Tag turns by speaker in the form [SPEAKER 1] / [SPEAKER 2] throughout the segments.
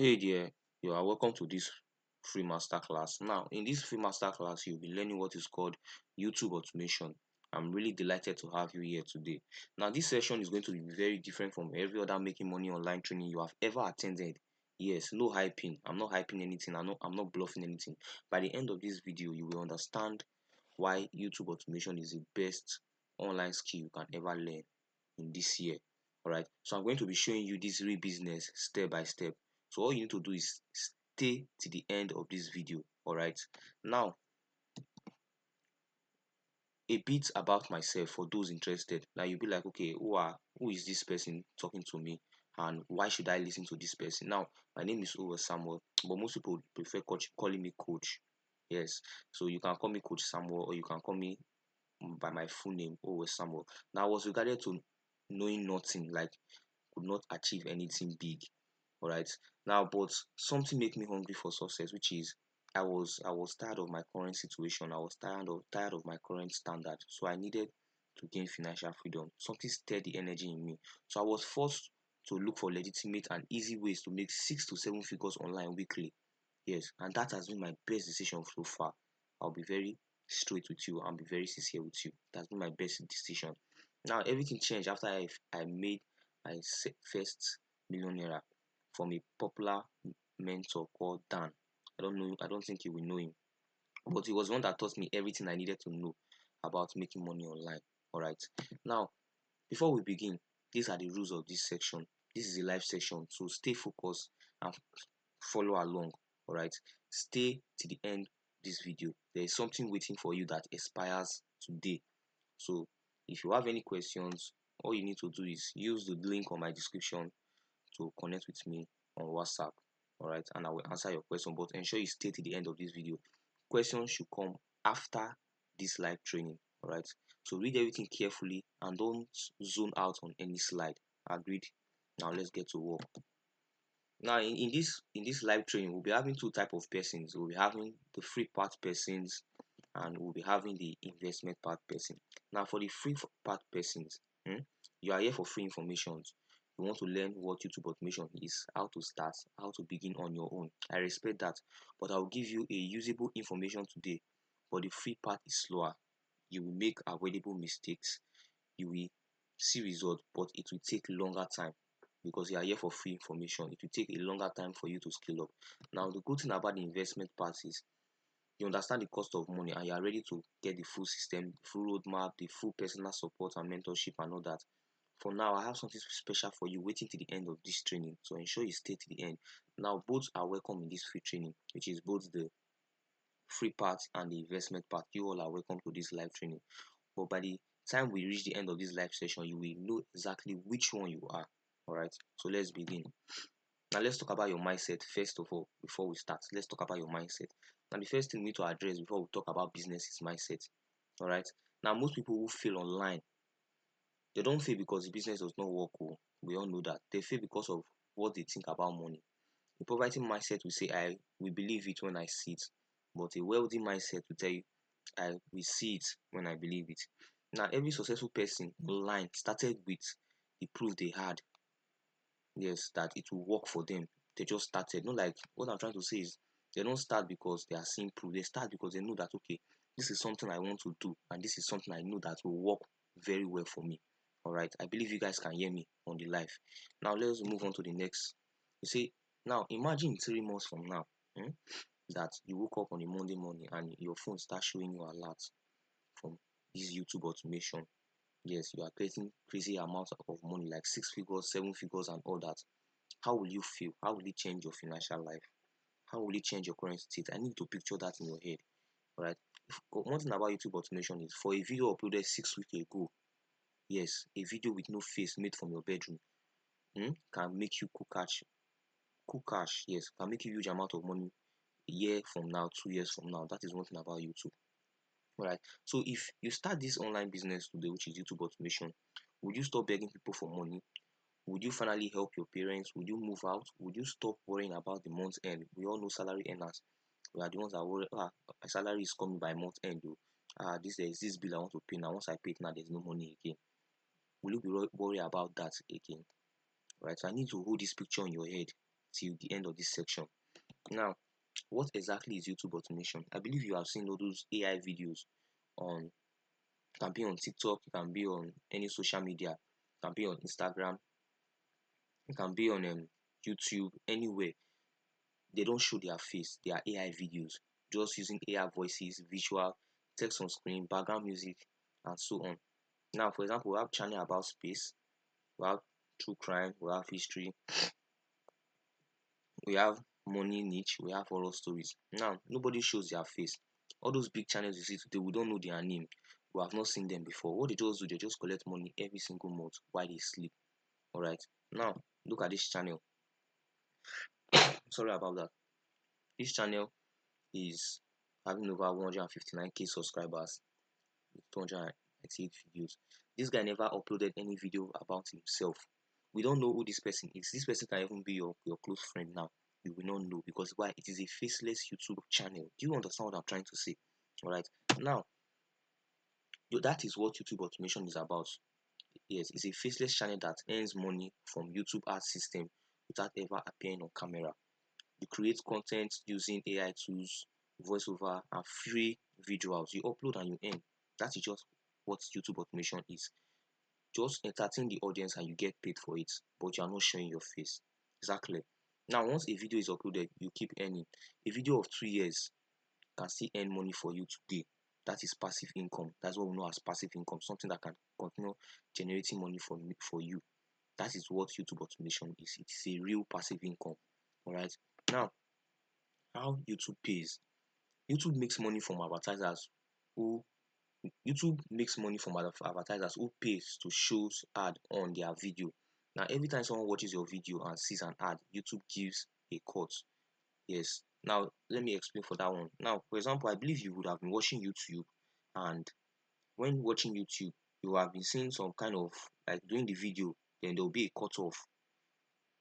[SPEAKER 1] Hey there, you are welcome to this free masterclass. Now, in this free masterclass, you'll be learning what is called YouTube automation. I'm really delighted to have you here today. Now, this session is going to be very different from every other making money online training you have ever attended. Yes, no hyping. I'm not hyping anything. I'm not bluffing anything. By the end of this video, you will understand why YouTube automation is the best online skill you can ever learn in this year. All right, so I'm going to be showing you this real business step by step. So all you need to do is stay to the end of this video. All right, now a bit about myself for those interested. Now you'll be like, okay, who is this person talking to me, and why should I listen to this person? Now my name is Owe Samuel, but most people prefer calling me coach. Yes, so you can call me Coach Samuel, or you can call me by my full name, Owe Samuel. Now I was regarded to knowing nothing, like could not achieve anything big. All right. Now, but something made me hungry for success, which is I was tired of my current situation. I was tired of my current standard. So I needed to gain financial freedom. Something stirred the energy in me. So I was forced to look for legitimate and easy ways to make 6 to 7 figures online weekly. Yes, and that has been my best decision so far. I'll be very straight with you and be very sincere with you. That's been my best decision. Now everything changed after I made my first millionaire from a popular mentor called Dan. I don't know. I don't think you will know him, but he was one that taught me everything I needed to know about making money online. All right. Now, before we begin, these are the rules of this section. This is a live session, so stay focused and follow along. All right. Stay to the end of this video. There is something waiting for you that expires today. So, if you have any questions, all you need to do is use the link on my description to connect with me on WhatsApp. All right, and I will answer your question. But ensure you stay to the end of this video. Questions should come after this live training. All right, so read everything carefully and don't zone out on any slide. Agreed. Now let's get to work. Now in this live training, we'll be having two type of persons. We'll be having the free part persons and we'll be having the investment part person. Now for the free part persons, you are here for free information. You want to learn what YouTube automation is, how to start, how to begin on your own. I respect that, but I'll give you a usable information today. But the free part is slower. You will make avoidable mistakes. You will see results, but it will take longer time because you are here for free information. It will take a longer time for you to scale up. Now, the good thing about the investment part is you understand the cost of money and you are ready to get the full system, the full roadmap, the full personal support and mentorship and all that. For now, I have something special for you waiting to the end of this training. So ensure you stay to the end. Now, both are welcome in this free training, which is both the free part and the investment part. You all are welcome to this live training. But by the time we reach the end of this live session, you will know exactly which one you are. All right. So let's begin. Now let's talk about your mindset first of all. Before we start, let's talk about your mindset. Now the first thing we need to address before we talk about business is mindset. All right. Now most people who fail online, they don't fail because the business does not work. Oh, we all know that they fail because of what they think about money. A poverty mindset will say, "I will believe it when I see it," but a wealthy mindset will tell you, "I will see it when I believe it." Now every successful person online started with the proof they had. Yes, that it will work for them. They just started. Not like what I'm trying to say is they don't start because they are seeing proof. They start because they know that okay, this is something I want to do, and this is something I know that will work very well for me. All right. I believe you guys can hear me on the live. Now let's move on to the next. You see, now imagine 3 months from now that you woke up on a Monday morning and your phone starts showing you alerts from this YouTube automation. Yes, you are getting crazy amounts of money like 6 figures, 7 figures, and all that. How will you feel? How will it change your financial life? How will it change your current state? I need to picture that in your head. All right. One thing about YouTube automation is for a video uploaded 6 weeks ago, yes, a video with no face made from your bedroom can make you cool cash, yes, can make you huge amount of money a year from now, 2 years from now. That is one thing about YouTube. All right. So if you start this online business today, which is YouTube automation, would you stop begging people for money? Would you finally help your parents? Would you move out? Would you stop worrying about the month end? We all know salary earners. We are the ones that worry, my salary is coming by month end. Though. There is this bill I want to pay now. Once I pay it now, there's no money again. Will you be worried about that again? Right. So I need to hold this picture in your head till the end of this section. Now, what exactly is YouTube automation? I believe you have seen all those AI videos on, it can be on TikTok, it can be on any social media, it can be on Instagram, it can be on YouTube, anywhere. They don't show their face. They are AI videos, just using AI voices, visual, text on screen, background music, and so on. Now, for example, we have channel about space, we have true crime, we have history, we have money niche, we have horror stories. Now, nobody shows their face. All those big channels you see today, we don't know their name. We have not seen them before. What they just do, they just collect money every single month while they sleep. Alright. Now, look at this channel. Sorry about that. This channel is having over 159k subscribers with 298 videos. This guy never uploaded any video about himself. We don't know who this person is. This person can even be your close friend now. You will not know, because why? It is a faceless YouTube channel. Do you understand what I'm trying to say? Alright. Now, that is what YouTube automation is about. Yes, it's a faceless channel that earns money from YouTube ad system without ever appearing on camera. You create content using AI tools, voiceover, and free visuals. You upload and you earn. That is just what YouTube automation is. Just entertain the audience and you get paid for it, but you are not showing your face. Exactly. Now, once a video is uploaded, you keep earning. A video of 2 years can still earn money for you today. That is passive income. That's what we know as passive income, something that can continue generating money for you. That is what YouTube automation is. It is a real passive income. All right. Now, how YouTube pays. YouTube makes money from advertisers who pays to show ad on their video. Now, every time someone watches your video and sees an ad, YouTube gives a cut. Yes. Now, let me explain for that one. Now, for example, I believe you would have been watching YouTube, and when watching YouTube, you have been seeing some kind of, like, during the video, then there will be a cut off.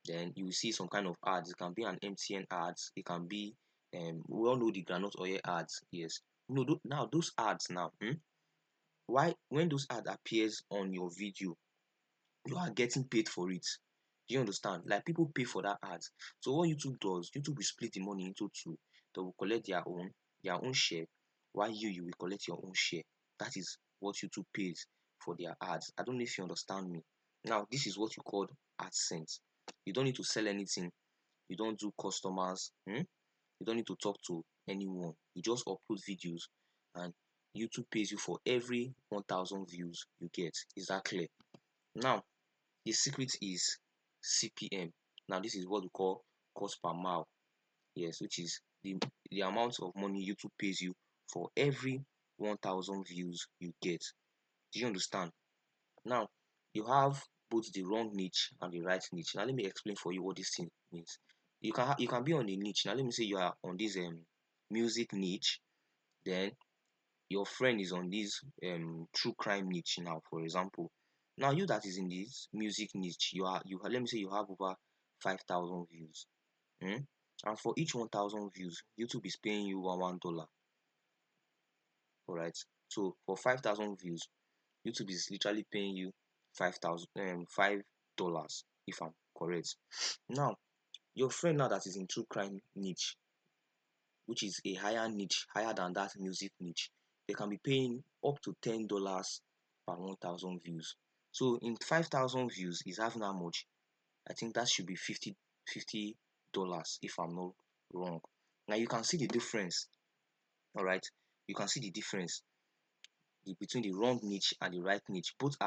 [SPEAKER 1] Then you will see some kind of ads. It can be an MTN ads. It can be, we all know the groundnut oil ads. Yes. Now those ads now, why, when those ads appears on your video, you are getting paid for it. Do you understand? Like, people pay for that ads. So what YouTube does, YouTube will split the money into two. They will collect their own share, while you will collect your own share. That is what YouTube pays for their ads. I don't know if you understand me. Now, this is what you call AdSense. You don't need to sell anything. You don't do customers. You don't need to talk to anyone. You just upload videos, and YouTube pays you for every 1,000 views you get. Is that clear? Now, the secret is CPM. Now, this is what we call cost per mile. Yes, which is the amount of money YouTube pays you for every 1,000 views you get. Do you understand? Now, you have both the wrong niche and the right niche. Now, let me explain for you what this thing means. You can be on a niche. Now, let me say you are on this music niche. Then your friend is on this true crime niche now, for example. Now, you that is in this music niche, let me say you have over 5,000 views. And for each 1,000 views, YouTube is paying you $1. All right. So for 5,000 views, YouTube is literally paying you $5, if I'm correct. Now, your friend now that is in true crime niche, which is a higher niche, higher than that music niche, they can be paying up to $10 per 1,000 views. So in 5,000 views is having how much? I think that should be $50 if I'm not wrong. Now you can see the difference. All right, you can see the difference between the wrong niche and the right niche. Both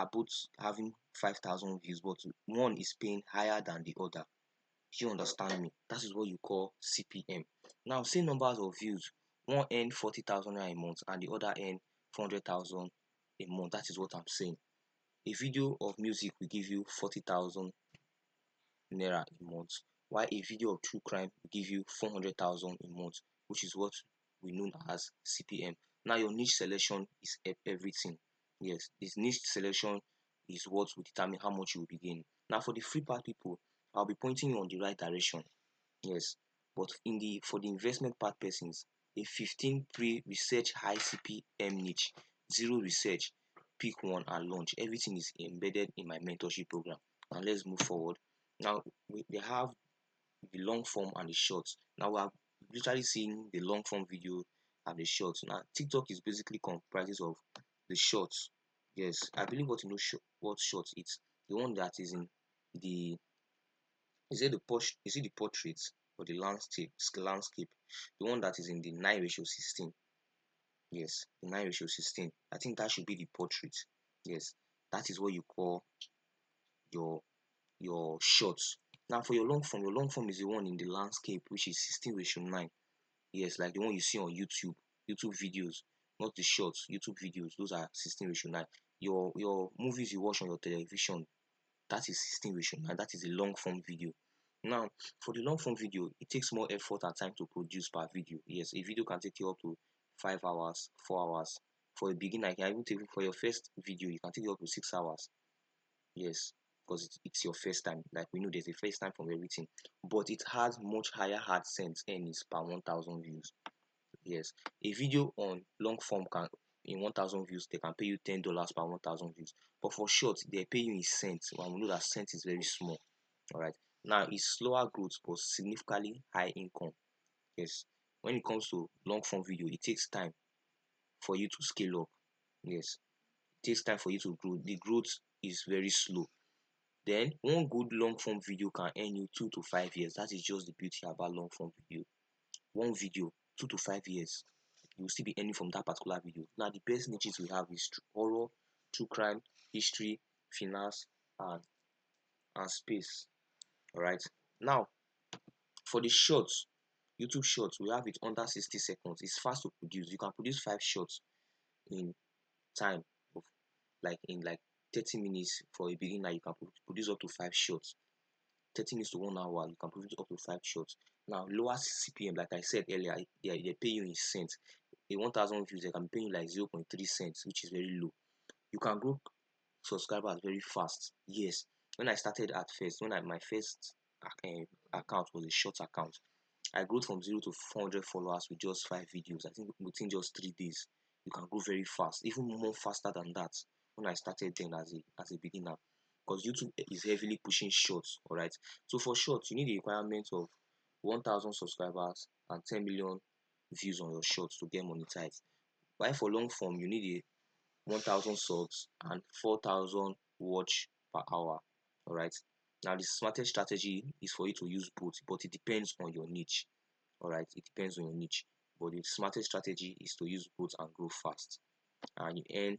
[SPEAKER 1] having 5,000 views, but one is paying higher than the other. Do you understand me? That is what you call CPM. Now, same numbers of views. One earn 40,000 a month and the other earn 400,000 a month. That is what I'm saying. A video of music will give you 40,000 naira a month, while a video of true crime will give you 400,000 a month, which is what we know as CPM. Now, your niche selection is everything. Yes, this niche selection is what will determine how much you will be gaining. Now, for the free part people, I'll be pointing you on the right direction. Yes, but for the investment part persons, a 15 pre-research high CPM niche, zero research, pick one and launch. Everything is embedded in my mentorship program. Now let's move forward. Now they have the long form and the short. Now we are literally seeing the long form video and the short. Now TikTok is basically comprises of the shorts. Yes, I believe what you know what short it's the one that is in the is it the portrait or the landscape, the one that is in the 9:16. Yes, the 9:16. I think that should be the portrait. Yes, that is what you call your shorts. Now for your long form is the one in the landscape, which is 16:9. Yes, like the one you see on YouTube videos, not the shorts, YouTube videos. Those are 16:9. Your movies you watch on your television, that is 16:9. That is a long form video. Now, for the long form video, it takes more effort and time to produce per video. Yes, a video can take you up to 5 hours, 4 hours. For a beginner, I can even take for your first video, you can take you up to 6 hours. Yes, because it's your first time. Like we know there's a first time from everything, but it has much higher AdSense earnings per 1,000 views. Yes, a video on long form can in 1,000 views they can pay you $10 per 1,000 views, but for short they pay you in cents. And we know that cents is very small. All right. Now it's slower growth but significantly high income. Yes. When it comes to long form video, it takes time for you to scale up. Yes. It takes time for you to grow. The growth is very slow. Then one good long form video can earn you 2 to 5 years. That is just the beauty about long form video. One video, 2 to 5 years, you will still be earning from that particular video. Now the best niches we have is horror, true crime, history, finance, and space. All right. Now for the shorts, YouTube shorts, we have it under 60 seconds. It's fast to produce. You can produce 5 shorts in time of like 30 minutes. For a beginner, you can produce up to 5 shorts. 30 minutes to 1 hour, you can produce up to 5 shorts. Now, lower CPM, like I said earlier, they pay you in cents. A 1,000 views, they can pay you like 0.3 cents, which is very low. You can grow subscribers very fast. Yes, when I started at first, my first account was a short account, I grew from 0 to 400 followers with just 5 videos. I think within just 3 days, you can grow very fast, even more faster than that. When I started then as a beginner, because YouTube is heavily pushing shorts. All right, so for shorts, you need a requirement of 1,000 subscribers and 10 million views on your shorts to get monetized. While for long form, you need a 1,000 subs and 4,000 watch per hour. All right. Now the smartest strategy is for you to use both, but it depends on your niche. All right, it depends on your niche, but the smartest strategy is to use both and grow fast, and you earn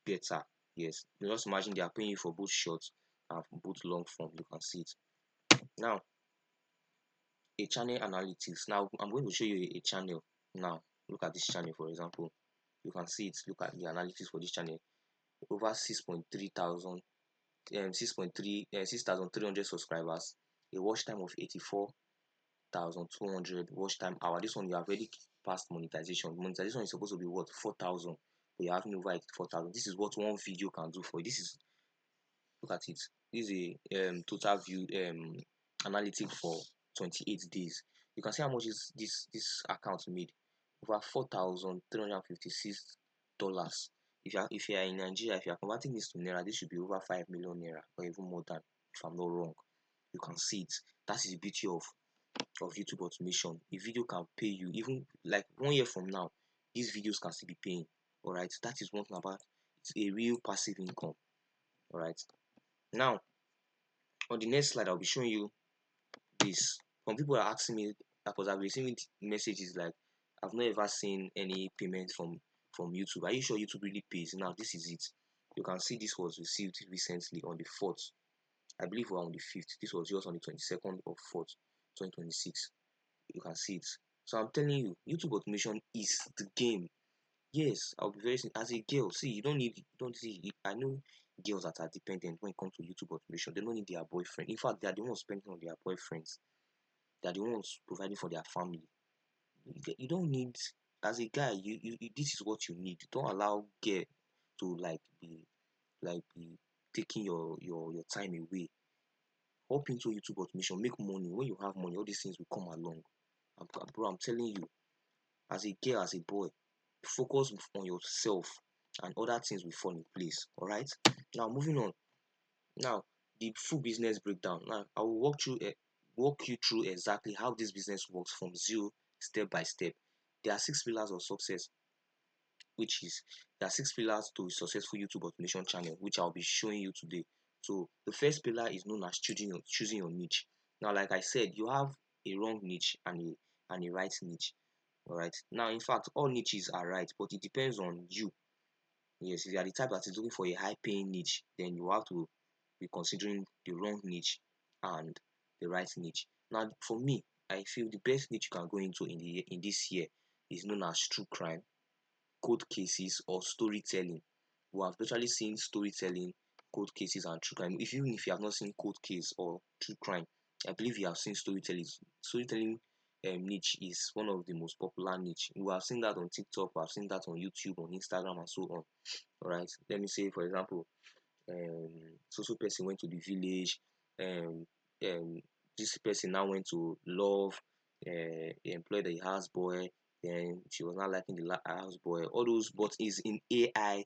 [SPEAKER 1] better. Yes, just imagine they are paying you for both short and both long form. You can see it now. A channel analytics. Now I'm going to show you a channel. Now look at this channel, for example. You can see it. Look at the analytics for this channel. Over 6.3 thousand 6,300 subscribers, a watch time of 84,200 watch time hour. This one you have already passed monetization. Monetization is supposed to be what, 4,000, but you have over 84,000. This is what one video can do for you. This is, look at it. This is a total view analytic for 28 days. You can see how much is this account made. Over $4,356. If you are in Nigeria, if you are converting this to naira, this should be over 5 million naira or even more than, if I'm not wrong. You can see it. That is the beauty of YouTube automation. A video can pay you even like 1 year from now. These videos can still be paying. All right, that is one thing about it's a real passive income. All right. Now on the next slide, I'll be showing you this. Some people are asking me, because I've receiving messages like, I've not ever seen any payment from YouTube. Are you sure YouTube really pays? Now this is it. You can see this was received recently on the 4th. I believe we're on the 5th. This was just on the 22nd of 4th, 2026. You can see it. So I'm telling you, YouTube automation is the game. Yes, I'll be very as a girl. See, you don't see. I know girls that are dependent when it comes to YouTube automation. They don't need their boyfriend. In fact, they are the ones spending on their boyfriends. They are the ones providing for their family. You don't need, as a guy, this is what you need. Don't allow girl to be taking your time away. Hop into YouTube automation, make money. When you have money, all these things will come along. Bro, I'm telling you, as a girl, as a boy, focus on yourself and other things will fall in place. All right. Now moving on. Now the full business breakdown. Now I will walk through walk you through exactly how this business works from zero, step by step. There are 6 pillars of success, which is there are 6 pillars to a successful YouTube automation channel, which I'll be showing you today. So the first pillar is known as choosing your niche. Now, like I said, you have a wrong niche and a right niche. All right. Now, in fact, all niches are right, but it depends on you. Yes, if you are the type that is looking for a high-paying niche, then you have to be considering the wrong niche and the right niche. Now, for me, I feel the best niche you can go into in this year is known as true crime, cold cases, or storytelling. We have virtually seen storytelling, cold cases, and true crime. Even if you have not seen cold case or true crime, I believe you have seen storytelling. Storytelling niche is one of the most popular niche. We have seen that on TikTok, we have seen that on YouTube, on Instagram, and so on. All right. Let me say, for example, so person went to the village. Um, um, this person now went to love. He employed a houseboy. Then she was not liking the houseboy. All those, but is in AI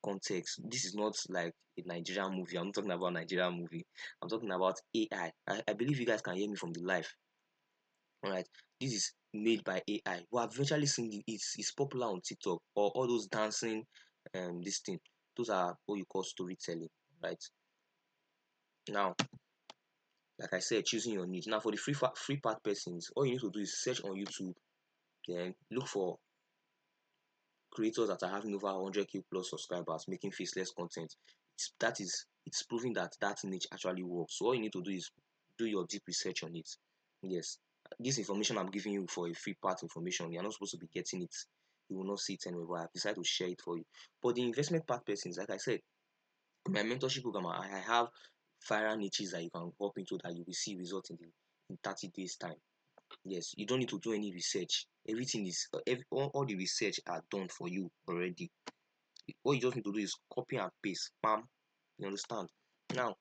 [SPEAKER 1] context. This is not like a Nigerian movie. I'm not talking about Nigerian movie. I'm talking about AI. I believe you guys can hear me from the live. All right. This is made by AI. We have eventually seen it's popular on TikTok or all those dancing this thing. Those are what you call storytelling, right? Now, like I said, choosing your niche. Now, for the free part persons, all you need to do is search on YouTube, then look for creators that are having over 100k plus subscribers making faceless content. It's proving that niche actually works. So all you need to do is do your deep research on it. Yes, this information I'm giving you for a free part information, you're not supposed to be getting it. You will not see it anywhere, but I decided to share it for you. But the investment part persons, like I said, in my mentorship program, I have viral niches that you can hop into that you will see results in 30 days time. Yes, you don't need to do any research. Everything is all the research are done for you already. What you just need to do is copy and paste. Bam. You understand? Now,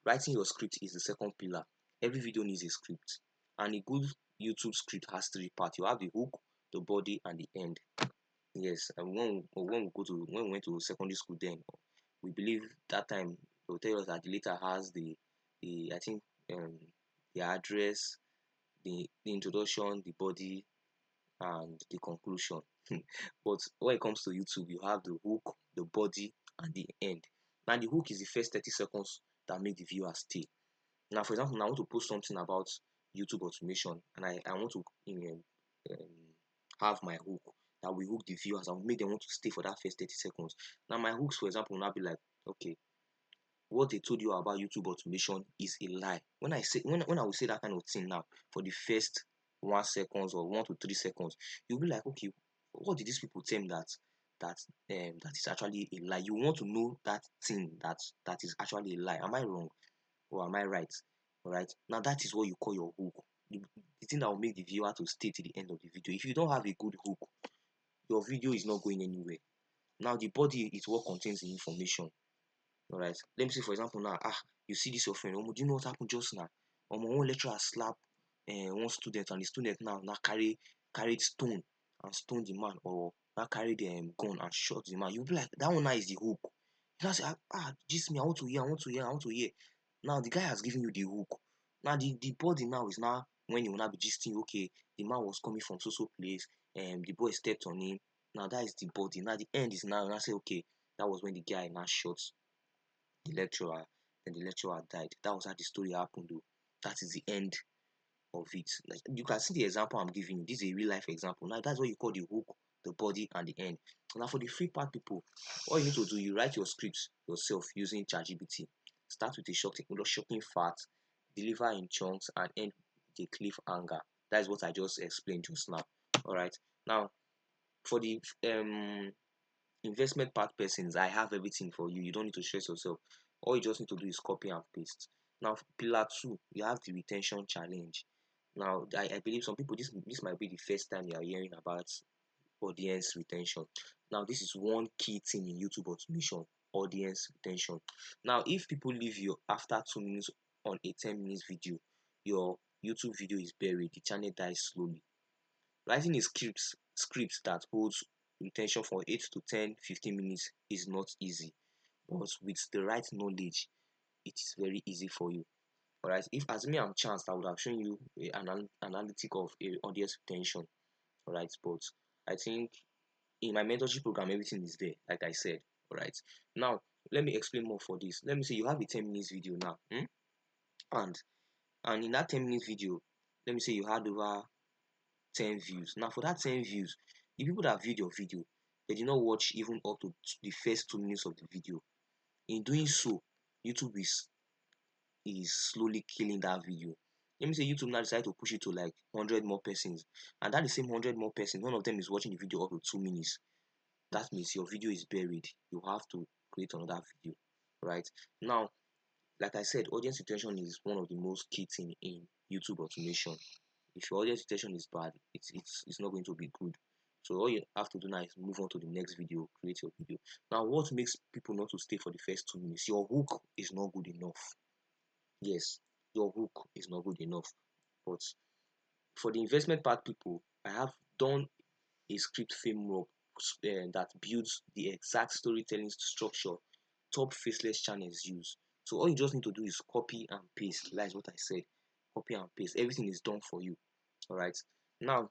[SPEAKER 1] writing your script is the second pillar. Every video needs a script. And a good YouTube script has 3 parts. You have the hook, the body, and the end. Yes, and when we went to secondary school then, we believe that time they will tell us that the letter has the I think the address, the introduction, the body, and the conclusion. But when it comes to YouTube, you have the hook, the body, and the end. Now the hook is the first 30 seconds that make the viewer stay. Now, for example, now I want to post something about YouTube automation, and I want to have my hook that will hook the viewers and make them want to stay for that first 30 seconds. Now, my hooks, for example, will now be like, okay, what they told you about YouTube automation is a lie. When I will say that kind of thing now for the first 1 seconds or 1 to 3 seconds, you'll be like, okay, what did these people tell me that is actually a lie? You want to know that thing that is actually a lie. Am I wrong or am I right? All right. Now that is what you call your hook. The thing that will make the viewer to stay to the end of the video. If you don't have a good hook, your video is not going anywhere. Now the body is what contains the information. All right. Let me say, for example, now, you see this your friend. Do you know what happened just now? One lecturer slap one student, and the student now carried stone and stoned the man, or now carried gun and shot the man. You'll be like, that one now is the hook. You now say, this me, I want to hear. Now the guy has given you the hook. Now the body now is now when you will now be gisting, okay, the man was coming from so place, the boy stepped on him. Now that is the body. Now the end is now say, okay, that was when the guy now shot the lecturer, then the lecturer died. That was how the story happened, though. That is the end of it. Like, you can see the example I'm giving you. This is a real life example. Now that's what you call the hook, the body, and the end. Now for the free part people, all you need to do, you write your scripts yourself using ChatGPT. Start with a shocking fact, deliver in chunks, and end with a cliffhanger. That is what I just explained just now. All right. Now for the investment part persons, I have everything for you. You don't need to stress yourself. All you just need to do is copy and paste. Now, pillar 2, you have the retention challenge. Now, I believe some people, this might be the first time you are hearing about audience retention. Now, this is one key thing in YouTube automation, audience retention. Now, if people leave you after 2 minutes on a 10 minutes video, your YouTube video is buried. The channel dies slowly. Writing a script that holds retention for 8 to 10, 15 minutes is not easy, but with the right knowledge, it is very easy for you. All right, if as me I'm chanced, I would have shown you an analytic of a audience retention. All right, but I think in my mentorship program everything is there, like I said. All right, now let me explain more for this. Let me say you have a 10 minutes video now, and in that 10 minutes video, let me say you had over 10 views. Now for that 10 views, the people that viewed your video, they did not watch even up to the first 2 minutes of the video. In doing so, YouTube is slowly killing that video. Let me say YouTube now decide to push it to like 100 more persons, and that the same 100 more persons, none of them is watching the video up to 2 minutes. That means your video is buried. You have to create another video, right? Now, like I said, audience retention is one of the most key thing in YouTube automation. If your audience retention is bad, it's not going to be good. So all you have to do now is move on to the next video, create your video. Now, what makes people not to stay for the first 2 minutes? Your hook is not good enough. Yes, your hook is not good enough. But for the investment part people, I have done a script framework that builds the exact storytelling structure top faceless channels use. So all you just need to do is copy and paste. That is what I said. Copy and paste. Everything is done for you. All right. Now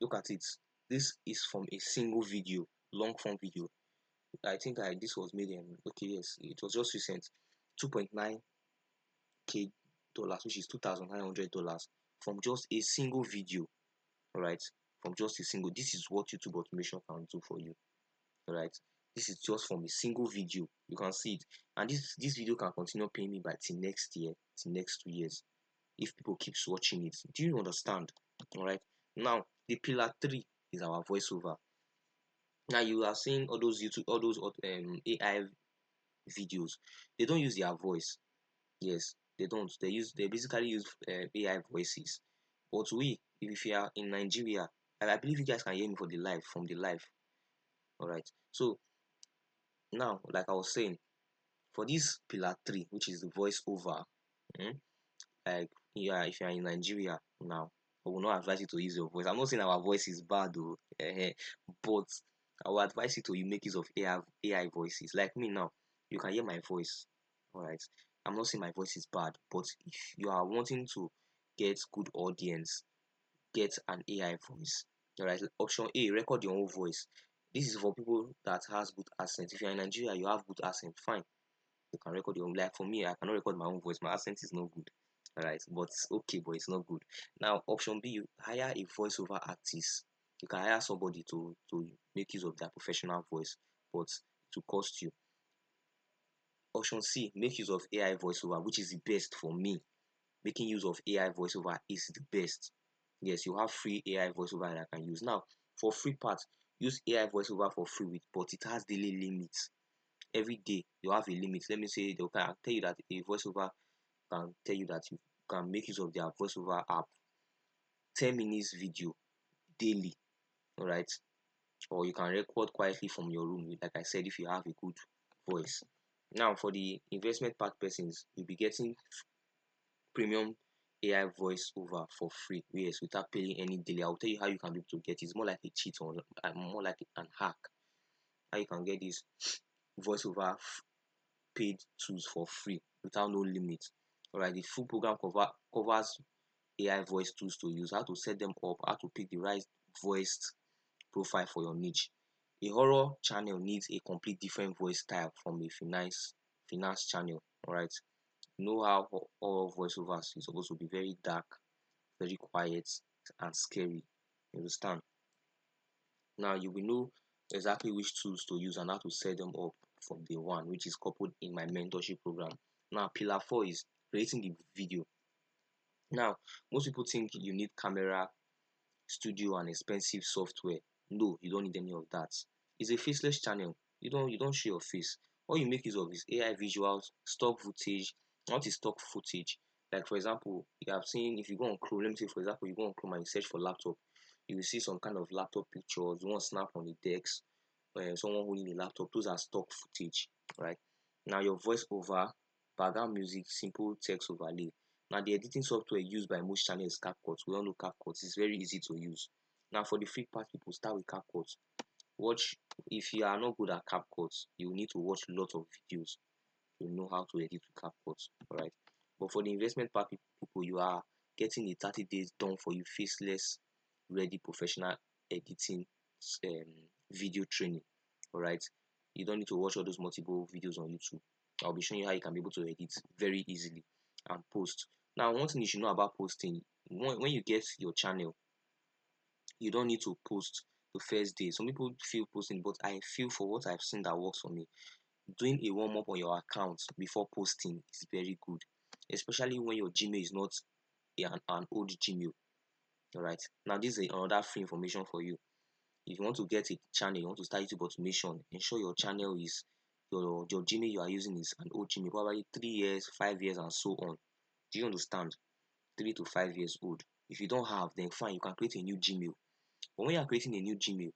[SPEAKER 1] look at it. This is from a single video, long form video. I think this was made in okay, yes, it was just recent. 2.9k dollars, which is $2,900 from just a single video. All right, from just a single. This is what YouTube automation can do for you. All right, this is just from a single video. You can see it, and this video can continue paying me by till next year, till next 2 years, if people keeps watching it. Do you understand? All right. Now the pillar 3 is our voiceover. Now you are seeing all those YouTube, all those AI videos. They don't use their voice. Yes, they don't. They basically use AI voices. But we, if you are in Nigeria, and I believe you guys can hear me for the live from the live. All right. So now, like I was saying, for this pillar 3, which is the voiceover, like yeah, if you are in Nigeria now, I will not advise you to use your voice. I'm not saying our voice is bad though, but I will advise you to make use of AI voices. Like me now, you can hear my voice. All right. I'm not saying my voice is bad, but if you are wanting to get good audience, get an AI voice. All right. Option A, record your own voice. This is for people that has good accent. If you're in Nigeria, you have good accent, fine. You can record your own. Like for me, I cannot record my own voice. My accent is not good. All right, but it's okay, but it's not good. Now, option B, you hire a voiceover artist. You can hire somebody to make use of their professional voice, but to cost you. Option C, make use of AI voiceover, which is the best for me. Making use of AI voiceover is the best. Yes, you have free AI voiceover that I can use. Now, for free part, use AI voiceover for free with, but it has daily limits. Every day you have a limit. Let me say they can tell you that a voiceover can tell you that you can make use of their voiceover app 10 minutes video daily. All right, or you can record quietly from your room, like I said, if you have a good voice. Now for the investment part persons, you'll be getting premium AI voiceover for free. Yes, without paying any daily. I'll tell you how you can be able to get it. It's more like a cheat or more like an hack. How you can get this voiceover paid tools for free without no limit. Alright, the full program covers AI voice tools to use, how to set them up, how to pick the right voiced profile for your niche. A horror channel needs a complete different voice style from a finance channel. Alright, you know how horror voiceovers is supposed to be very dark, very quiet, and scary. You understand? Now you will know exactly which tools to use and how to set them up from day one, which is coupled in my mentorship program. Now, pillar 4 is creating the video. Now, most people think you need camera, studio, and expensive software. No, you don't need any of that. It's a faceless channel. You don't show your face. All you make use of is AI visuals, stock footage. What is stock footage? Like for example, you have seen if you go on Chrome, let me say for example, you go on Chrome and you search for laptop, you will see some kind of laptop pictures, one snap on the decks, someone holding a laptop. Those are stock footage, right? Now your voice over, background music, simple text overlay. Now the editing software used by most channels is CapCut. We all know CapCut. It's very easy to use. Now for the free part, people start with CapCut. Watch if you are not good at CapCut, you need to watch a lot of videos to know how to edit with CapCut. Alright. But for the investment part people, you are getting a 30 days done for you faceless ready professional editing video training. All right, you don't need to watch all those multiple videos on YouTube. I'll be showing you how you can be able to edit very easily and post. Now, one thing you should know about posting, when you get your channel, you don't need to post the first day. Some people feel posting, but I feel for what I've seen that works for me, doing a warm up on your account before posting is very good, especially when your Gmail is not an old Gmail. All right, now this is another free information for you. If you want to get a channel, you want to start YouTube automation, ensure your channel is your Gmail you are using is an old Gmail, probably 3 years, 5 years, and so on. Do you understand? 3 to 5 years old. If you don't have, then fine, you can create a new Gmail. But when you are creating a new Gmail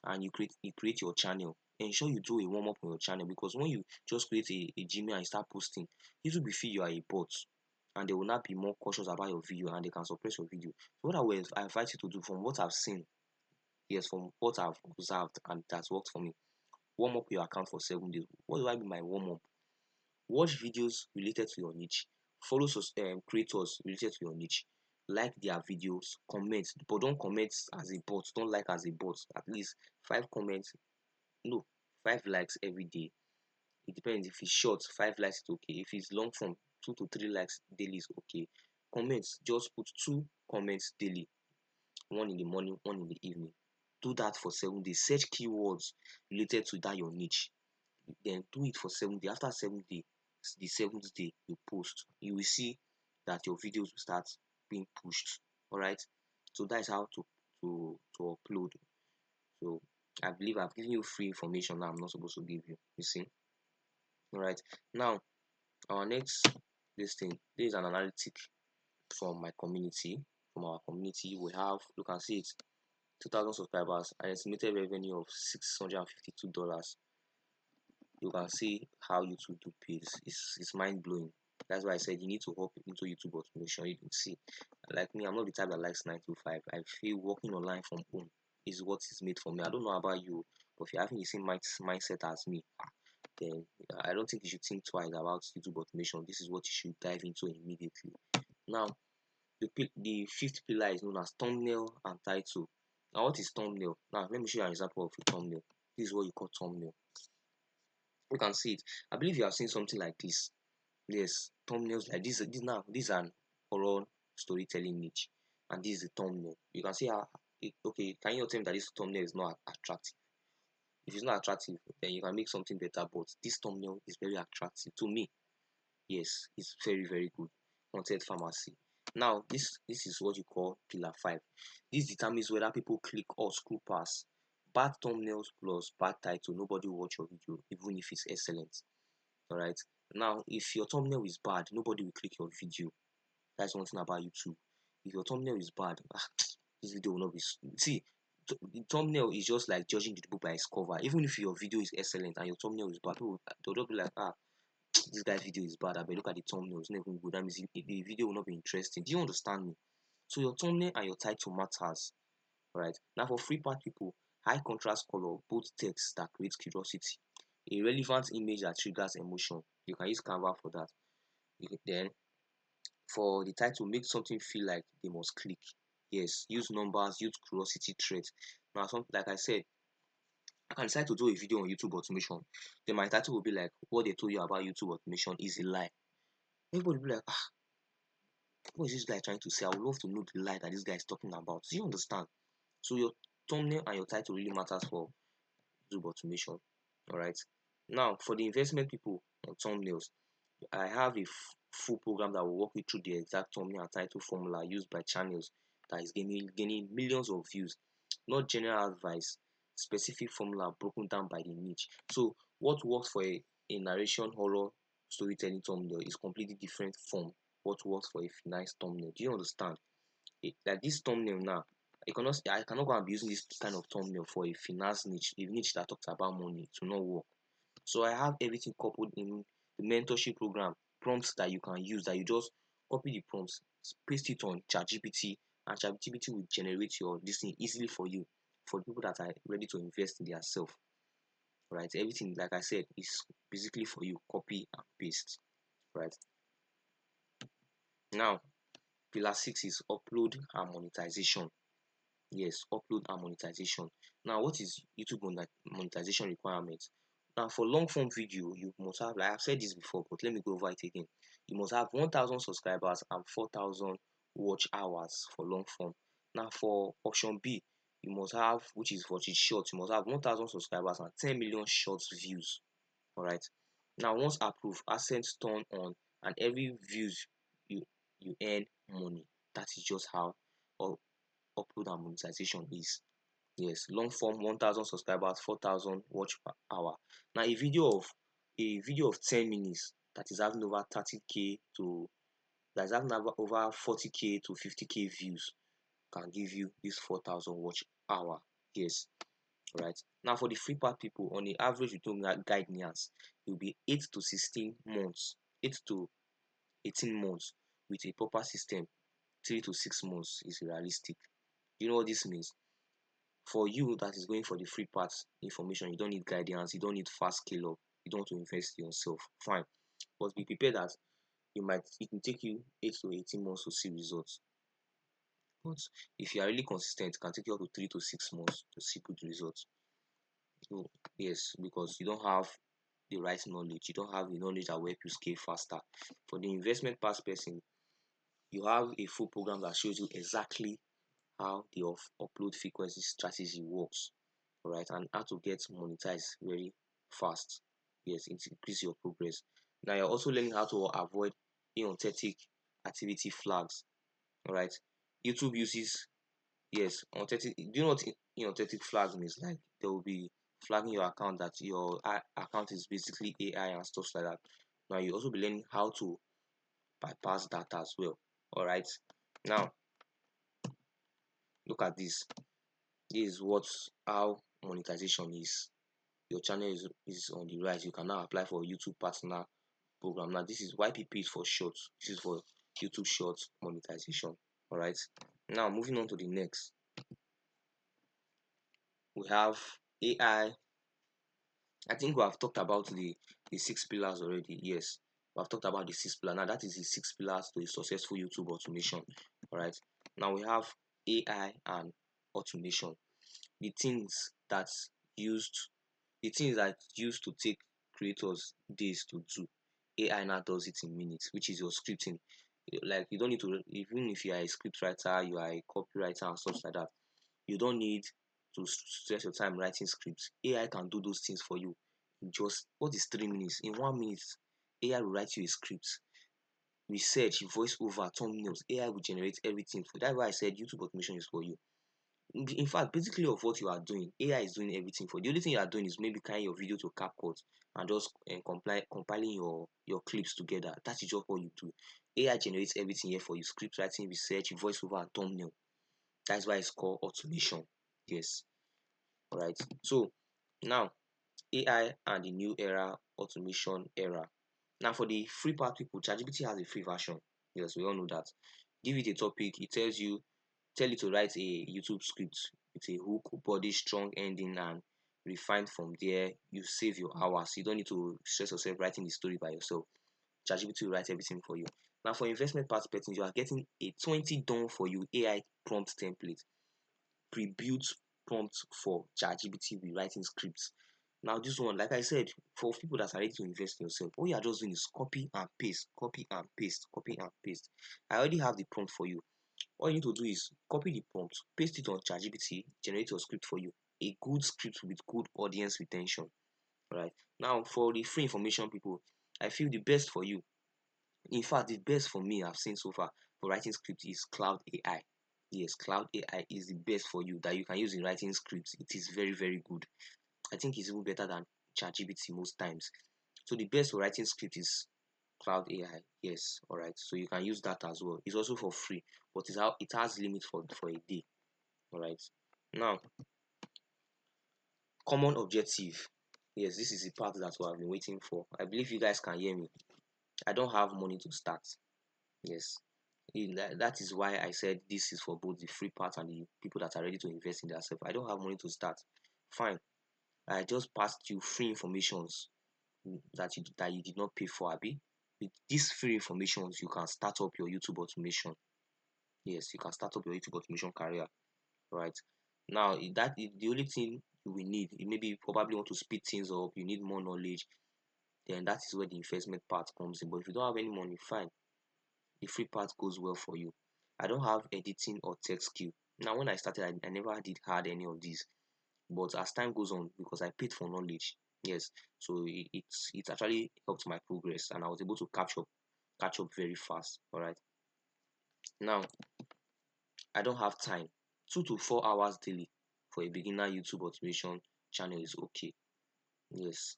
[SPEAKER 1] and you create your channel, ensure you do a warm up on your channel, because when you just create a Gmail and start posting, YouTube will feel you are a bot and they will not be more cautious about your video and they can suppress your video. So what I invite you to do, from what I've seen, yes, from what I've observed, and that's worked for me, warm up your account for 7 days. What do I mean by warm up? Watch videos related to your niche. Follow creators related to your niche. Like their videos, comment, but don't comment as a bot. Don't like as a bot. At least 5 comments, no, 5 likes every day. It depends. If it's short, 5 likes is okay. If it's long form, 2 to 3 likes daily is okay. Comments, just put 2 comments daily, one in the morning, one in the evening. Do that for 7 days. Search keywords related to that your niche. Then do it for 7 days. After 7 days, the seventh day you post, you will see that your videos will start being pushed. All right. So that is how to upload. So I believe I've given you free information that I'm not supposed to give you. You see. All right. Now our next thing. This is an analytic from my community. From our community, we have, you can see it, 2,000 subscribers, an estimated revenue of $652. You can see how YouTube do pays. It's mind blowing. That's why I said you need to hop into YouTube automation. You can see, like me, I'm not the type that likes 9 to 5. I feel working online from home is what is made for me. I don't know about you, but if you're having the same mindset as me, then I don't think you should think twice about YouTube automation. This is what you should dive into immediately. Now, the fifth pillar is known as thumbnail and title. Now, what is thumbnail? Now, let me show you an example of a thumbnail. This is what you call thumbnail. You can see it. I believe you have seen something like this. Yes, thumbnails like this. This is an horror storytelling niche, and this is the thumbnail. You can see how. Okay, can you tell me that this thumbnail is not attractive? If it's not attractive, then you can make something better. But this thumbnail is very attractive to me. Yes, it's very good. Haunted pharmacy. Now, this is what you call pillar 5. This determines whether people click or scroll past. Bad thumbnails plus bad title, nobody will watch your video, even if it's excellent. All right. Now, if your thumbnail is bad, nobody will click your video. That's one thing about YouTube. If your thumbnail is bad, this video will not be. See, the thumbnail is just like judging the book by its cover. Even if your video is excellent and your thumbnail is bad, they'll just be like, this guy's video is bad. But look at the thumbnail; it's not even good. That means the video will not be interesting. Do you understand me? So your thumbnail and your title matters. All right. Now, for free part people, high contrast color, bold text that creates curiosity, a relevant image that triggers emotion. You can use Canva for that. Then for the title, make something feel like they must click. Yes, use numbers, use curiosity traits. Now, something like I said, I can decide to do a video on YouTube automation. Then my title will be like, what they told you about YouTube automation is a lie. Everybody will be like, what is this guy trying to say? I would love to know the lie that this guy is talking about. Do you understand? So your thumbnail and your title really matters for YouTube automation. All right. Now, for the investment people on thumbnails, I have a full program that will walk you through the exact thumbnail and title formula used by channels that is gaining millions of views. Not general advice, specific formula broken down by the niche. So what works for a narration horror storytelling thumbnail is completely different from what works for a finance thumbnail. Do you understand? Like this thumbnail now, I cannot go and be using this kind of thumbnail for a finance niche, a niche that talks about money, to not work. So I have everything coupled in the mentorship program, prompts that you can use, that you just copy the prompts, paste it on ChatGPT, and ChatGPT will generate your this thing easily for you, for people that are ready to invest in their self. Right? Everything, like I said, is basically for you, copy and paste. Right? Now, pillar 6 is upload and monetization. Yes, upload and monetization. Now, what is YouTube monetization requirements? Now, for long form video, you must have, like I've said this before, but let me go over it again. You must have 1,000 subscribers and 4,000 watch hours for long form. Now, for option B, you must have, which is for short, you must have 1,000 subscribers and 10 million short views. All right. Now, once approved, AdSense turn on, and every views you earn money. That is just how upload and monetization is. Yes, long form 1,000 subscribers, 4,000 watch per hour. Now a video of 10 minutes that is having over 30k to that is having over 40k to 50k views can give you this 4,000 watch hour. Yes, right. Now for the free part people, on the average YouTube guidance, it will be 8 to 16 months, 8 to 18 months with a proper system. 3 to 6 months is realistic. You know what this means? For you that is going for the free part information, you don't need guidance, you don't need fast scale up, you don't want to invest in yourself. Fine. But be prepared that it will take you 8 to 18 months to see results. But if you are really consistent, it can take you up to 3 to 6 months to see good results. So yes, because you don't have the right knowledge, you don't have the knowledge that will help you scale faster. For the investment part person, you have a full program that shows you exactly how the upload frequency strategy works, all right, and how to get monetized very fast. Yes, it increase your progress. Now you're also learning how to avoid inauthentic activity flags. All right, YouTube uses, yes, authentic. Do you know what inauthentic flags means? Like there will be flagging your account that your account is basically AI and stuff like that. Now you also be learning how to bypass that as well. All right, now look at this. This is how monetization is. Your channel is on the rise. You can now apply for YouTube partner program. Now this is YPP is for short. This is for YouTube short monetization. All right. Now moving on to the next, we have AI. I think we have talked about the 6 pillars already. Yes, we have talked about the 6 pillars. Now that is the 6 pillars to a successful YouTube automation. All right. Now we have AI and automation. The things that used the things that used to take creators days to do, AI now does it in minutes, which is your scripting. Like you don't need to, even if you are a script writer, you are a copywriter and stuff like that, you don't need to stress your time writing scripts. AI can do those things for you in just what is 3 minutes. In 1 minute, AI will write you a script. Research, voiceover, thumbnails, AI will generate everything for you. That's why I said YouTube automation is for you. In fact, basically of what you are doing, AI is doing everything for you. The only thing you are doing is maybe carrying your video to CapCut and just compiling your clips together. That is just what you do. AI generates everything here for you: script writing, research, voiceover, and thumbnail. That's why it's called automation. Yes. All right. So now AI and the new era, automation era. Now for the free part people, ChatGPT has a free version. Yes, we all know that. Give it a topic, it tell you to write a YouTube script with a hook, body, strong ending, and refine from there. You save your hours. You don't need to stress yourself writing the story by yourself. ChatGPT will write everything for you. Now, for investment perspective, you are getting a 20 done for you AI prompt template, pre-built prompt for ChatGPT rewriting scripts. Now, this one, like I said, for people that are ready to invest in yourself, all you are just doing is copy and paste, copy and paste, copy and paste. I already have the prompt for you. All you need to do is copy the prompt, paste it on ChatGPT, generate your script for you. A good script with good audience retention. Right. Now, for the free information people, I feel the best for you. In fact, the best for me I've seen so far for writing scripts is Cloud AI. Yes, Cloud AI is the best for you that you can use in writing scripts. It is very, very good. I think it's even better than ChatGPT most times. So the best for writing script is Cloud AI. Yes, all right. So you can use that as well. It's also for free, but it has limit for a day. All right. Now, common objective. Yes, this is the part that we have been waiting for. I believe you guys can hear me. I don't have money to start. Yes. That is why I said this is for both the free part and the people that are ready to invest in themselves. I don't have money to start. Fine. I just passed you free informations that you did not pay for, Abby. With these free informations, you can start up your YouTube automation. Yes, you can start up your YouTube automation career, right? Now, the only thing you will need, maybe you probably want to speed things up, you need more knowledge, then that is where the investment part comes in. But if you don't have any money, fine, the free part goes well for you. I don't have editing or tech skill. Now, when I started, I never did had any of these. But as time goes on, because I paid for knowledge, yes, so it actually helped my progress, and I was able to catch up very fast. All right. Now, I don't have time. 2 to 4 hours daily for a beginner YouTube automation channel is okay. Yes,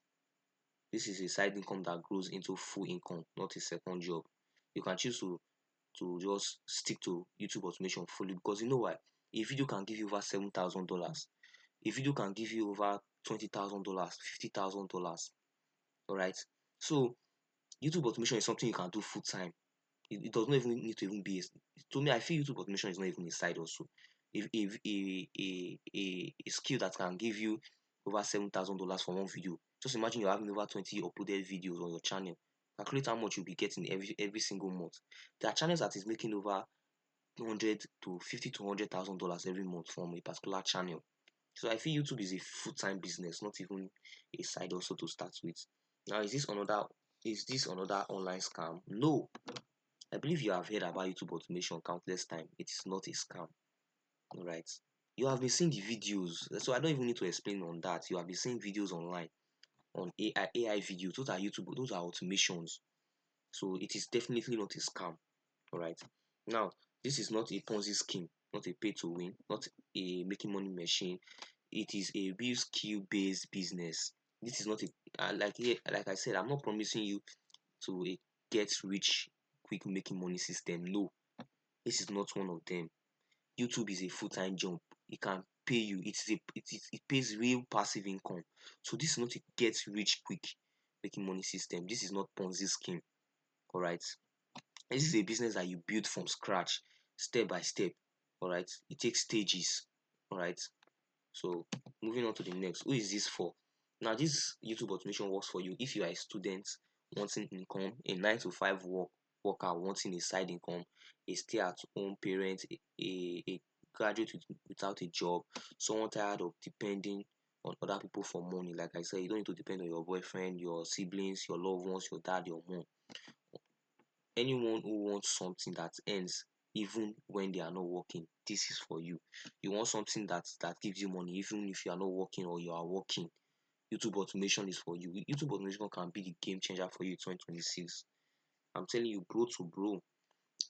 [SPEAKER 1] this is a side income that grows into full income, not a second job. You can choose to just stick to YouTube automation fully, because you know why? A video can give you over $7,000. A video can give you over $20,000, $50,000. All right. So YouTube automation is something you can do full time. It does not even need to even be to me. I feel YouTube automation is not even a side also. If a skill that can give you over $7,000 for one video, just imagine you're having over 20 uploaded videos on your channel. Calculate how much you'll be getting every single month. There are channels that is making over 100 to 50 to $100,000 every month from a particular channel. So I feel YouTube is a full-time business, not even a side also to start with. Now, is this another online scam? No. I believe you have heard about YouTube automation countless times. It is not a scam. All right. You have been seeing the videos, so I don't even need to explain on that. You have been seeing videos online on AI videos. Those are YouTube, those are automations. So it is definitely not a scam. All right. Now, this is not a Ponzi scheme, not a pay to win, not a making money machine. It is a real skill based business. This is not a like I said, I'm not promising you to a get rich quick making money system. No, this is not one of them. YouTube is a full-time job. It can pay you. It pays real passive income. So this is not a get rich quick making money system. This is not Ponzi scheme. All right. This is a business that you build from scratch, step by step. All right. It takes stages. All right. So moving on to the next, who is this for? Now, this YouTube automation works for you if you are a student wanting income, a 9 to 5 worker wanting a side income, a stay-at-home parent, a graduate without a job, someone tired of depending on other people for money. Like I said, you don't need to depend on your boyfriend, your siblings, your loved ones, your dad, your mom. Anyone who wants something that ends even when they are not working, this is for you. You want something that gives you money even if you are not working or you are working. YouTube automation is for you. YouTube automation can be the game changer for you in 2026. I'm telling you, bro to bro,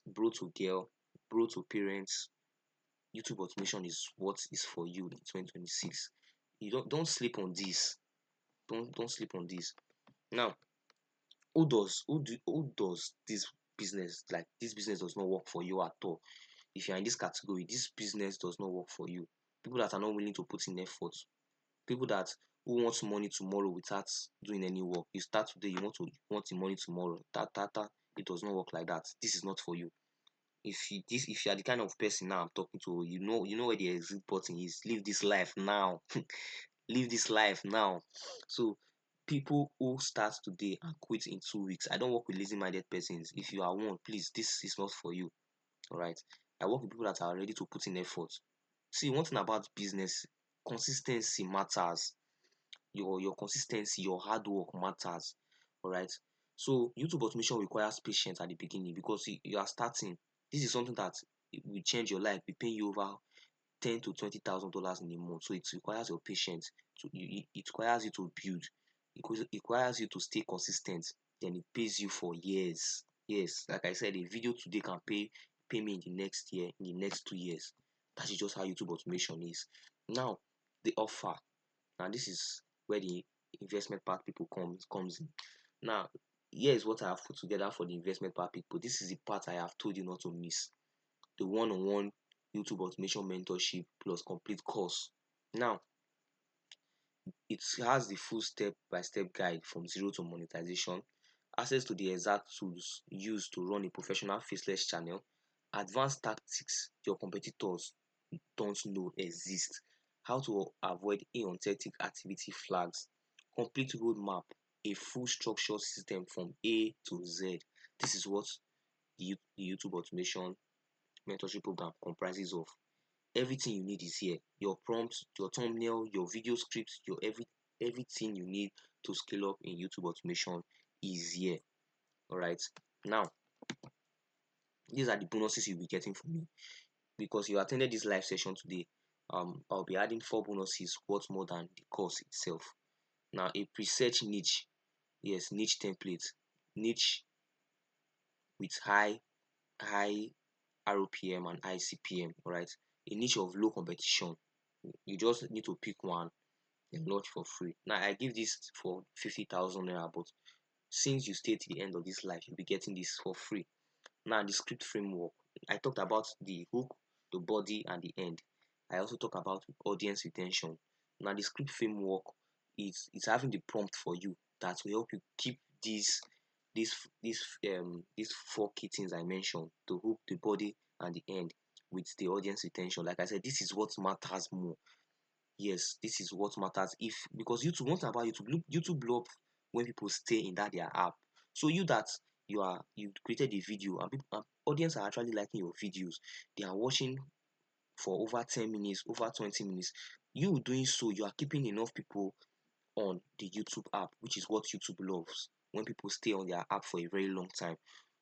[SPEAKER 1] bro to girl, bro to parents. YouTube automation is what is for you in 2026. You don't sleep on this. Don't sleep on this. Now, who does this business? Like, this business does not work for you at all. If you're in this category, this business does not work for you. People that are not willing to put in effort, people that who want money tomorrow without doing any work. You start today, you want the money tomorrow. It does not work like that. This is not for you. If you are the kind of person now I'm talking to, you know where the exit button is. Live this life now. Live this life now. So people who start today and quit in 2 weeks. I don't work with lazy-minded persons. If you are one, please, this is not for you. All right. I work with people that are ready to put in effort. See, one thing about business, consistency matters. Your consistency, your hard work matters. All right. So YouTube automation requires patience at the beginning because you are starting. This is something that will change your life, be paying you over $10,000 to $20,000 in a month. So it requires your patience. It requires you to build. It requires you to stay consistent. Then it pays you for years. Yes, like I said, a video today can pay me in the next year, in the next 2 years. That is just how YouTube automation is. Now, the offer. Now, this is where the investment part people comes in. Now, here is what I have put together for the investment part people. This is the part I have told you not to miss. The one-on-one YouTube automation mentorship plus complete course. Now, it has the full step-by-step guide from zero to monetization, access to the exact tools used to run a professional faceless channel, advanced tactics your competitors don't know exist, how to avoid inauthentic activity flags, complete roadmap a full structured system from A to Z. This is what the YouTube automation mentorship program comprises of. Everything you need is here. Your prompt, your thumbnail, your video script, your everything you need to scale up in YouTube automation is here. All right. Now, these are the bonuses you'll be getting from me because you attended this live session today. I'll be adding 4 bonuses worth more than the course itself. Now, a preset niche, yes, niche template, niche with high ROPM and high CPM. All right, a niche of low competition. You just need to pick one and launch for free. Now, I give this for 50,000 naira, but since you stay to the end of this live, you'll be getting this for free. Now, the script framework. I talked about the hook, the body, and the end. I also talk about audience retention. Now, the script framework is having the prompt for you that will help you keep these 4 key things I mentioned: the hook, the body, and the end with the audience retention. Like I said, this is what matters more. Yes, this is what matters. If because YouTube, what about YouTube love when people stay in that their app. So you created a video and people audience are actually liking your videos. They are watching for over 10 minutes, over 20 minutes. You doing so, you are keeping enough people on the YouTube app, which is what YouTube loves when people stay on their app for a very long time.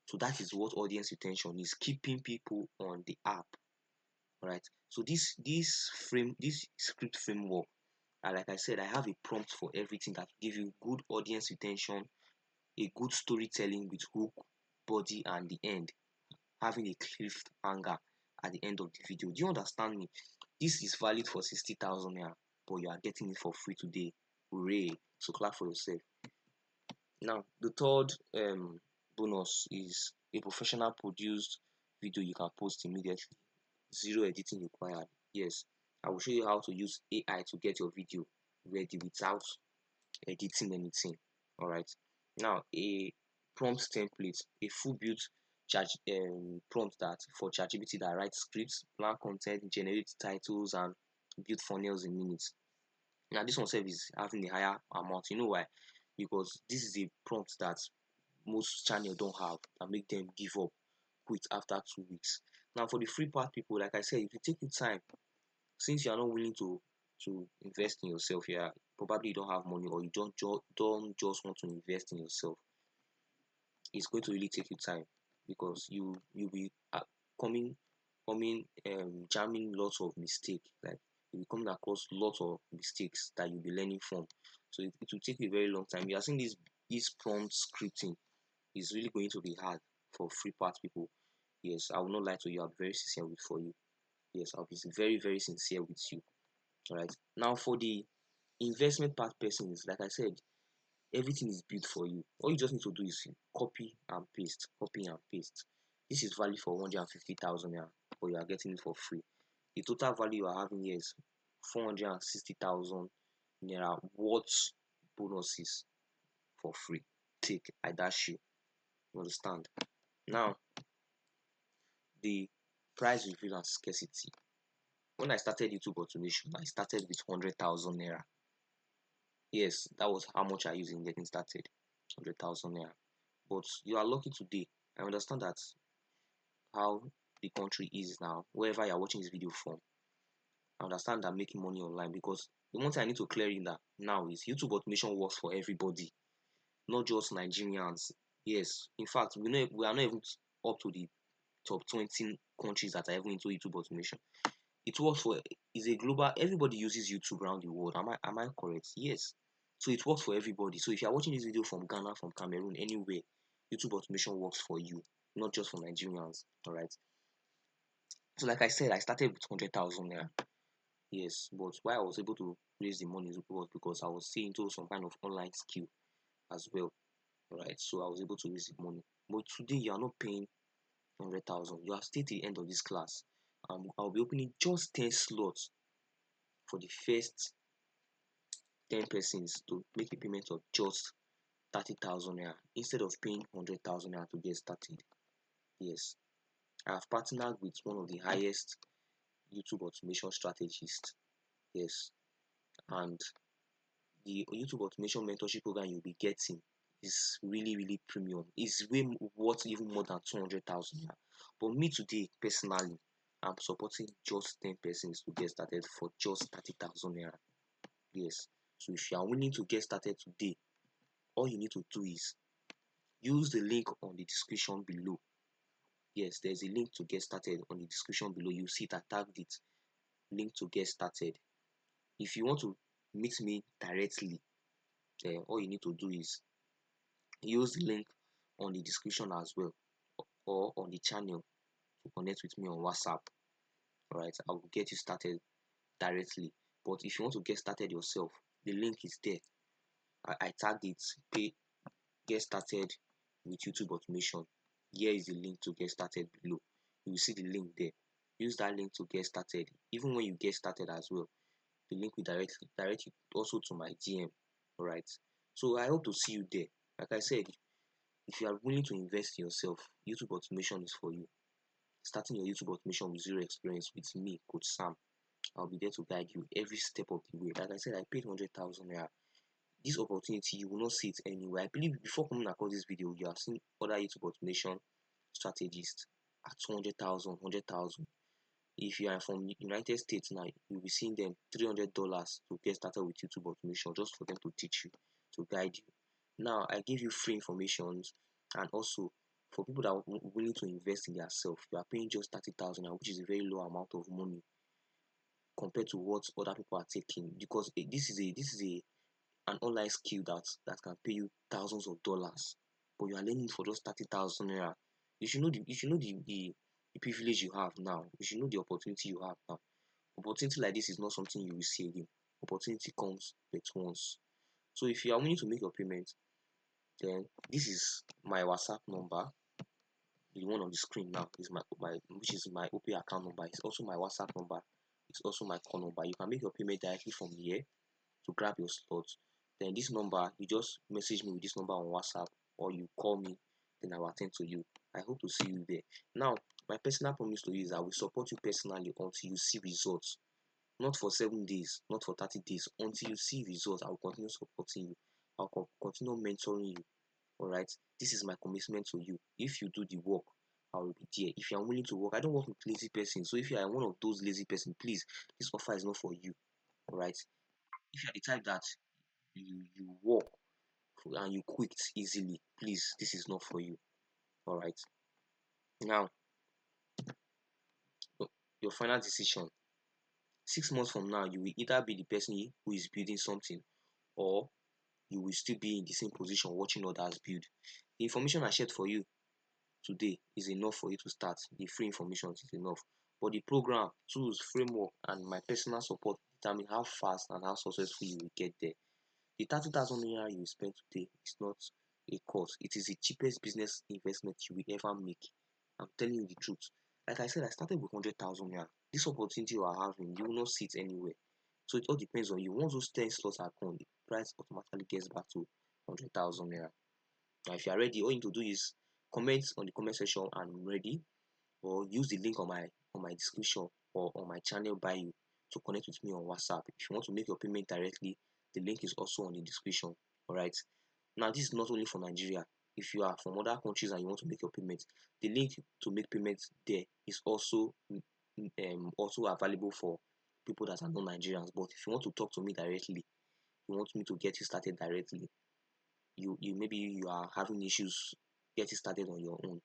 [SPEAKER 1] So that is what audience retention is, keeping people on the app. All right. So this script framework, like I said, I have a prompt for everything that will give you good audience retention, a good storytelling with hook, body, and the end, having a cliffhanger at the end of the video. Do you understand me? This is valid for 60,000 naira, but you are getting it for free today. Hooray! So clap for yourself. Now, the third bonus is a professional produced video you can post immediately. Zero editing required. Yes, I will show you how to use AI to get your video ready without editing anything. All right. Now, a prompt template, a full built prompt that for ChatGPT that writes scripts, plan content, generate titles, and build funnels in minutes. Now, this one is having a higher amount. You know why? Because this is a prompt that most channels don't have and make them give up, quit after 2 weeks. Now, for the free part people, like I said, if you take your time, since you are not willing to invest in yourself, yeah, probably you don't have money or you don't just want to invest in yourself. It's going to really take you time because you'll be coming jamming lots of mistakes. Like you'll be coming across lots of mistakes that you'll be learning from. So it will take you a very long time. You are seeing this prompt scripting is really going to be hard for free part people. Yes, I will not lie to you. I'll be very sincere for you. Yes, I'll be very, very sincere with you. All right. Now for the investment part persons, like I said, everything is built for you. All you just need to do is copy and paste, copy and paste. This is valid for 150,000 naira, but you are getting it for free. The total value you are having here is 460,000 naira worth bonuses for free. Take, I dash you. You understand? Now, the price reveal and scarcity. When I started YouTube automation, I started with 100,000 naira. Yes, that was how much I used in getting started, 100,000 naira. But you are lucky today. I understand that how the country is now, wherever you are watching this video from. I understand that making money online because the one thing I need to clear in that now is YouTube automation works for everybody, not just Nigerians. Yes, in fact, we are not even up to the top 20 countries that are even into YouTube automation. It works for is a global. Everybody uses YouTube around the world. Am I correct? Yes. So it works for everybody. So if you are watching this video from Ghana, from Cameroon, anywhere, YouTube automation works for you, not just for Nigerians. All right. So like I said, I started with 100,000 naira. Yes, but why I was able to raise the money was because I was seeing into some kind of online skill as well. All right. So I was able to raise the money. But today you are not paying 100,000. You are still at the end of this class. I'll be opening just 10 slots for the first 10 persons to make a payment of just 30,000 naira instead of paying 100,000 naira to get started. Yes, I have partnered with one of the highest YouTube automation strategists. Yes, and the YouTube automation mentorship program you'll be getting is really premium. It's way worth even more than 200,000 naira. But me today, personally, I'm supporting just 10 persons to get started for just 30,000 naira. Yes. So if you are willing to get started today, all you need to do is use the link on the description below. Yes, there's a link to get started on the description below. You see it, I tagged it. Link to get started. If you want to meet me directly, then all you need to do is use the link on the description as well, or on the channel to connect with me on WhatsApp. Alright, I will get you started directly. But if you want to get started yourself, the link is there. I tagged it. Get started with YouTube automation. Here is the link to get started below. You will see the link there. Use that link to get started. Even when you get started as well, the link will direct you also to my DM. Alright. So I hope to see you there. Like I said, if you are willing to invest in yourself, YouTube automation is for you. Starting your YouTube automation with zero experience with me, Coach Sam. I'll be there to guide you every step of the way. Like I said, I paid 100,000 naira. This opportunity, you will not see it anywhere. I believe before coming across this video, you have seen other YouTube automation strategists at 200,000, 100,000. If you are from United States now, you'll be seeing them $300 to get started with YouTube automation just for them to teach you, to guide you. Now, I give you free information, and also for people that are willing to invest in yourself, you are paying just 30,000, which is a very low amount of money compared to what other people are taking. Because this is an online skill that can pay you thousands of dollars, but you are learning for just 30,000 naira. You should know the privilege you have now. You should know the opportunity you have now. Opportunity like this is not something you will see again. Opportunity comes but once. So if you are willing to make your payment, then this is my WhatsApp number. The one on the screen now is my which is my OP account number. It's also my WhatsApp number. It's also my call number. You can make your payment directly from here to grab your slot. Then this number, you just message me with this number on WhatsApp, or you call me, then I will attend to you. I hope to see you there. Now, my personal promise to you is I will support you personally until you see results. Not for 7 days, not for 30 days. Until you see results, I will continue supporting you. I will continue mentoring you. Alright? This is my commitment to you. If you do the work, I will be there. If you are willing to work, I don't work with lazy persons. So if you are one of those lazy persons, please, this offer is not for you. Alright? If you are the type that you work and you quit easily, please, this is not for you. Alright? Now, your final decision. 6 months from now, you will either be the person who is building something, or you will still be in the same position watching others build. The information I shared for you today is enough for you to start. The free information is enough. But the program, tools, framework, and my personal support determine how fast and how successful you will get there. The 30,000 naira you will spend today is not a cost. It is the cheapest business investment you will ever make. I'm telling you the truth. Like I said, I started with 100,000 naira. This opportunity you are having, you will not see it anywhere. So it all depends on you. Once those 10 slots are gone, the price automatically gets back to 100,000 naira. Now, if you are ready, all you need to do is comment on the comment section, I'm ready, or use the link on my description or on my channel bio to connect with me on WhatsApp. If you want to make your payment directly, the link is also on the description. Alright. Now, this is not only for Nigeria. If you are from other countries and you want to make your payment, the link to make payments there is also available for people that are not Nigerians. But if you want to talk to me directly, you want me to get you started directly, you maybe you are having issues getting started on your own,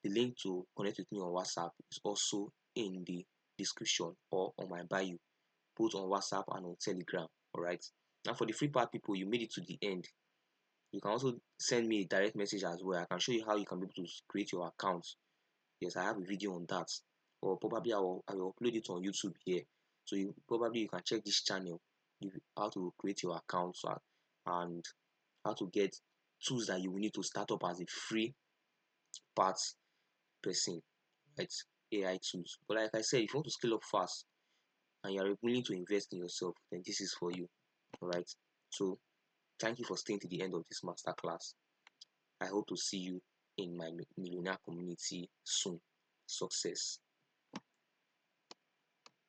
[SPEAKER 1] the link to connect with me on WhatsApp is also in the description or on my bio, both on WhatsApp and on Telegram. Alright. Now, for the free part people, you made it to the end. You can also send me a direct message as well. I can show you how you can be able to create your account. Yes, I have a video on that. Or probably I will upload it on YouTube here. So you can check this channel, how to create your account and how to get tools that you will need to start up as a free part person, right? AI tools. But like I said, if you want to scale up fast and you are willing to invest in yourself, then this is for you. Alright. So thank you for staying to the end of this masterclass. I hope to see you in my millionaire community soon. Success.